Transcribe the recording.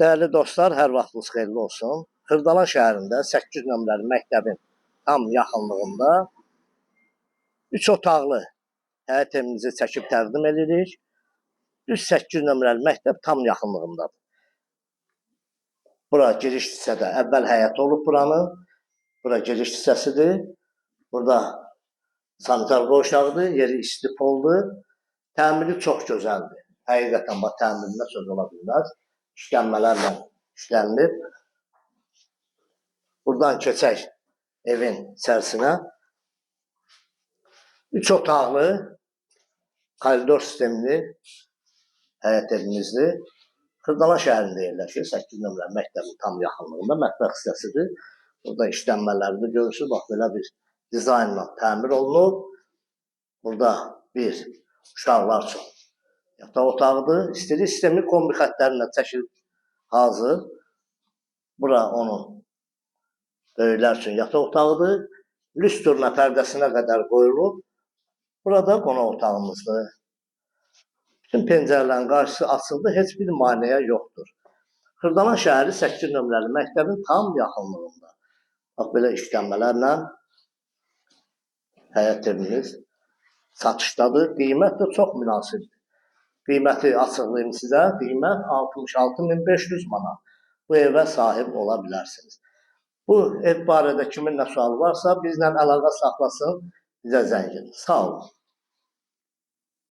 Değerli dostlar, hər vaxtınız xeyirli olsun. Xırdalan şəhərində 8 nömrəli məktəbin tam yaxınlığında 3 otaqlı həyət evimizi çəkib təqdim edirik. Düz 8 nömrəli məktəb tam yaxınlığındadır. Bura giriş hissədə əvvəl həyət olub buranın. Bura giriş hissəsidir. Burada sanitar qoğuşağıdır, yeri isti poldur. Təmiri çox gözəldir. Həqiqətən bax təmirinə söz ola bilməz. İşlənmələrlə işlənilir. Buradan keçək evin içərisinə. 3 otaqlı, koridor sistemli həyət evimizdir. Xırdalan şəhərində yerləşir. 8 nömrəli məktəbin tam yaxınlığında mətbəx hissəsidir. Burada işlənmələri də görürsünüz. Bax, belə bir dizaynla təmir olunub. Burada bir uşaqlar üçün yataq otağıdır. İstediyi sistemi kombi xətlərindən çəkilib hazır. Bura onun böyüklər üçün yataq otağıdır. Lüstruna pərdəsinə qədər qoyulub. Burada qonaq otağımızdır. Bütün pəncərələrin qarşısı açıldı, heç bir maneə yoxdur. Xırdalan şəhəri 8 nömrəli məktəbin tam yaxınlığında. Bax, belə işlənmələrlə həyət evimiz satışdadır. Qiymət də çox münasibdir. Qiyməti açıqlayım sizə. Qiymət 66.500 manat. Bu evə sahib ola bilərsiniz. Bu ev barədə kimin nə sualı varsa bizlə əlaqə saxlasın, bizə zəng edin. Sağ olun.